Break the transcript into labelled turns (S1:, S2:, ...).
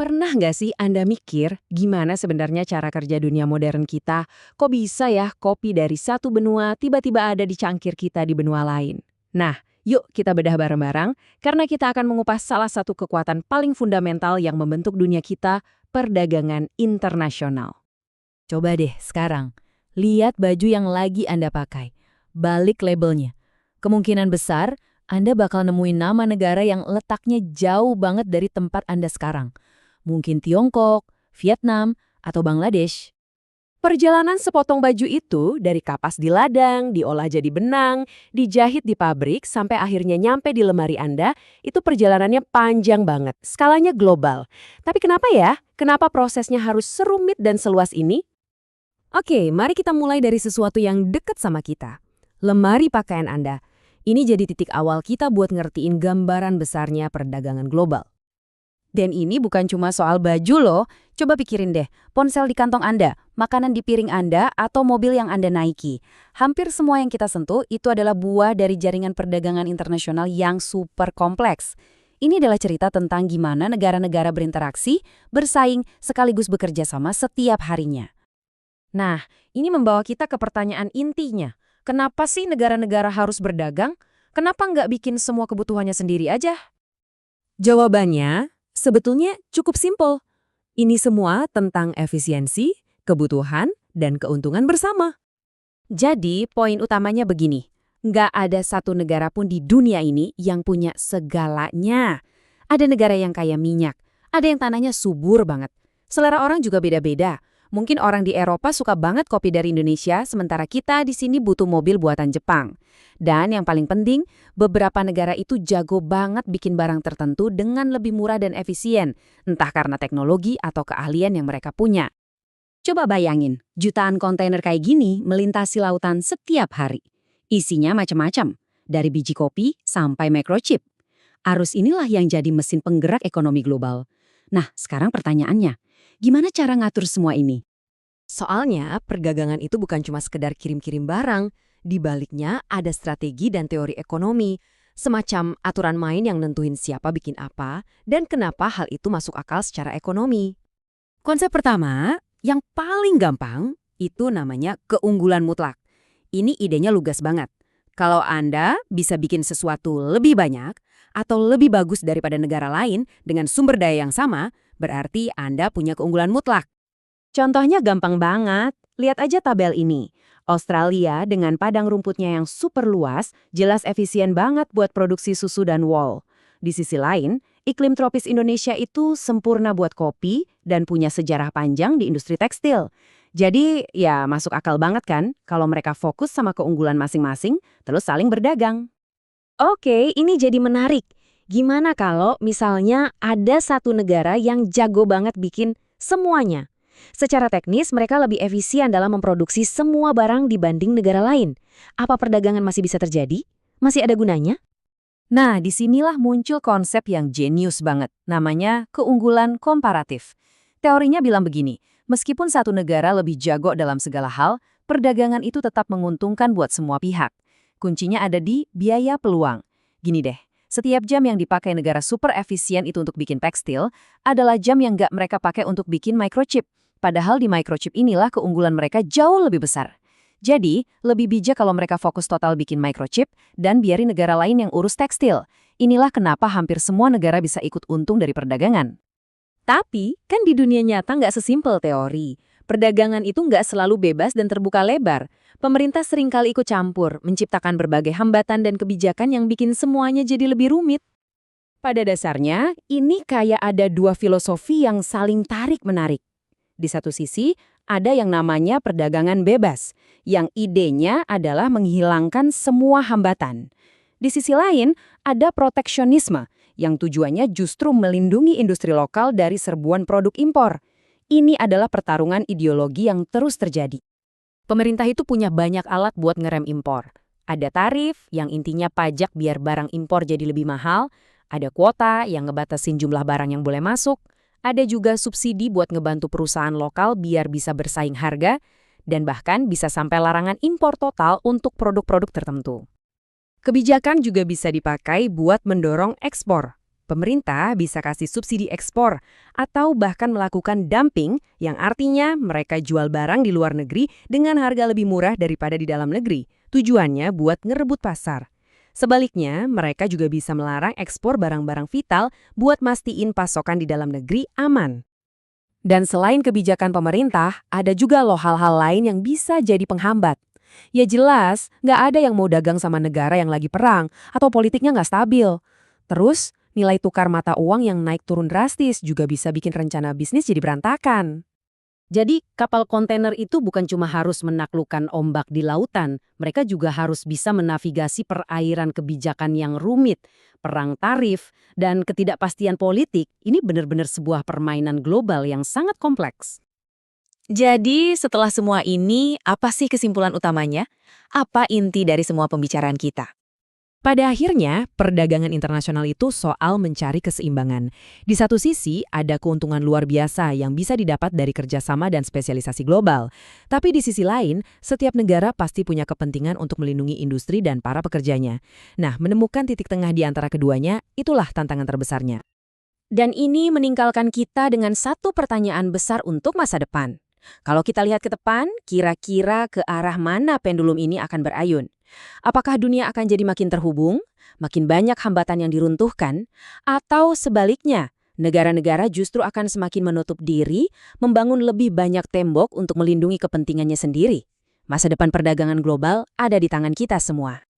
S1: Pernah nggak sih Anda mikir gimana sebenarnya cara kerja dunia modern kita? Kok bisa ya kopi dari satu benua tiba-tiba ada di cangkir kita di benua lain? Nah, yuk kita bedah bareng-bareng karena kita akan mengupas salah satu kekuatan paling fundamental yang membentuk dunia kita, perdagangan internasional.
S2: Coba deh sekarang, lihat baju yang lagi Anda pakai. Balik labelnya. Kemungkinan besar, Anda bakal nemuin nama negara yang letaknya jauh banget dari tempat Anda sekarang. Mungkin Tiongkok, Vietnam, atau Bangladesh.
S1: Perjalanan sepotong baju itu dari kapas di ladang, diolah jadi benang, dijahit di pabrik, sampai akhirnya nyampe di lemari Anda, itu perjalanannya panjang banget, skalanya global. Tapi kenapa ya? Kenapa prosesnya harus serumit dan seluas ini? Oke, mari kita mulai dari sesuatu yang dekat sama kita. Lemari pakaian Anda. Ini jadi titik awal kita buat ngertiin gambaran besarnya perdagangan global. Dan ini bukan cuma soal baju loh, coba pikirin deh, ponsel di kantong Anda, makanan di piring Anda, atau mobil yang Anda naiki. Hampir semua yang kita sentuh itu adalah buah dari jaringan perdagangan internasional yang super kompleks. Ini adalah cerita tentang gimana negara-negara berinteraksi, bersaing, sekaligus bekerja sama setiap harinya. Nah, ini membawa kita ke pertanyaan intinya. Kenapa sih negara-negara harus berdagang? Kenapa nggak bikin semua kebutuhannya sendiri aja? Jawabannya sebetulnya cukup simpel. Ini semua tentang efisiensi, kebutuhan, dan keuntungan bersama. Jadi, poin utamanya begini. Nggak ada satu negara pun di dunia ini yang punya segalanya. Ada negara yang kaya minyak, ada yang tanahnya subur banget. Selera orang juga beda-beda. Mungkin orang di Eropa suka banget kopi dari Indonesia, sementara kita di sini butuh mobil buatan Jepang. Dan yang paling penting, beberapa negara itu jago banget bikin barang tertentu dengan lebih murah dan efisien, entah karena teknologi atau keahlian yang mereka punya. Coba bayangin, jutaan kontainer kayak gini melintasi lautan setiap hari. Isinya macam-macam, dari biji kopi sampai microchip. Arus inilah yang jadi mesin penggerak ekonomi global. Nah, sekarang pertanyaannya, gimana cara ngatur semua ini? Soalnya, perdagangan itu bukan cuma sekedar kirim-kirim barang. Di baliknya ada strategi dan teori ekonomi, semacam aturan main yang nentuin siapa bikin apa dan kenapa hal itu masuk akal secara ekonomi. Konsep pertama, yang paling gampang, itu namanya keunggulan mutlak. Ini idenya lugas banget. Kalau Anda bisa bikin sesuatu lebih banyak atau lebih bagus daripada negara lain dengan sumber daya yang sama, berarti Anda punya keunggulan mutlak. Contohnya gampang banget, lihat aja tabel ini. Australia dengan padang rumputnya yang super luas, jelas efisien banget buat produksi susu dan wool. Di sisi lain, iklim tropis Indonesia itu sempurna buat kopi dan punya sejarah panjang di industri tekstil. Jadi, ya masuk akal banget kan kalau mereka fokus sama keunggulan masing-masing, terus saling berdagang. Oke, ini jadi menarik. Gimana kalau misalnya ada satu negara yang jago banget bikin semuanya? Secara teknis, mereka lebih efisien dalam memproduksi semua barang dibanding negara lain. Apa perdagangan masih bisa terjadi? Masih ada gunanya? Nah, disinilah muncul konsep yang jenius banget, namanya keunggulan komparatif. Teorinya bilang begini, meskipun satu negara lebih jago dalam segala hal, perdagangan itu tetap menguntungkan buat semua pihak. Kuncinya ada di biaya peluang. Gini deh, setiap jam yang dipakai negara super efisien itu untuk bikin tekstil, adalah jam yang nggak mereka pakai untuk bikin microchip. Padahal di microchip inilah keunggulan mereka jauh lebih besar. Jadi, lebih bijak kalau mereka fokus total bikin microchip dan biarin negara lain yang urus tekstil. Inilah kenapa hampir semua negara bisa ikut untung dari perdagangan. Tapi, kan di dunia nyata nggak sesimpel teori. Perdagangan itu nggak selalu bebas dan terbuka lebar. Pemerintah seringkali ikut campur, menciptakan berbagai hambatan dan kebijakan yang bikin semuanya jadi lebih rumit. Pada dasarnya, ini kayak ada dua filosofi yang saling tarik-menarik. Di satu sisi, ada yang namanya perdagangan bebas, yang idenya adalah menghilangkan semua hambatan. Di sisi lain, ada proteksionisme, yang tujuannya justru melindungi industri lokal dari serbuan produk impor. Ini adalah pertarungan ideologi yang terus terjadi. Pemerintah itu punya banyak alat buat ngerem impor. Ada tarif, yang intinya pajak biar barang impor jadi lebih mahal. Ada kuota, yang ngebatasin jumlah barang yang boleh masuk. Ada juga subsidi buat ngebantu perusahaan lokal biar bisa bersaing harga, dan bahkan bisa sampai larangan impor total untuk produk-produk tertentu. Kebijakan juga bisa dipakai buat mendorong ekspor. Pemerintah bisa kasih subsidi ekspor atau bahkan melakukan dumping yang artinya mereka jual barang di luar negeri dengan harga lebih murah daripada di dalam negeri. Tujuannya buat ngerebut pasar. Sebaliknya, mereka juga bisa melarang ekspor barang-barang vital buat mastiin pasokan di dalam negeri aman. Dan selain kebijakan pemerintah, ada juga loh hal-hal lain yang bisa jadi penghambat. Ya jelas, nggak ada yang mau dagang sama negara yang lagi perang atau politiknya nggak stabil. Terus, nilai tukar mata uang yang naik turun drastis juga bisa bikin rencana bisnis jadi berantakan.
S2: Jadi, kapal kontainer itu bukan cuma harus menaklukkan ombak di lautan, mereka juga harus bisa menavigasi perairan kebijakan yang rumit, perang tarif, dan ketidakpastian politik. Ini benar-benar sebuah permainan global yang sangat kompleks.
S3: Jadi, setelah semua ini, apa sih kesimpulan utamanya? Apa inti dari semua pembicaraan kita?
S1: Pada akhirnya, perdagangan internasional itu soal mencari keseimbangan. Di satu sisi, ada keuntungan luar biasa yang bisa didapat dari kerjasama dan spesialisasi global. Tapi di sisi lain, setiap negara pasti punya kepentingan untuk melindungi industri dan para pekerjanya. Nah, menemukan titik tengah di antara keduanya, itulah tantangan terbesarnya.
S2: Dan ini meninggalkan kita dengan satu pertanyaan besar untuk masa depan. Kalau kita lihat ke depan, kira-kira ke arah mana pendulum ini akan berayun? Apakah dunia akan jadi makin terhubung, makin banyak hambatan yang diruntuhkan, atau sebaliknya, negara-negara justru akan semakin menutup diri, membangun lebih banyak tembok untuk melindungi kepentingannya sendiri? Masa depan perdagangan global ada di tangan kita semua.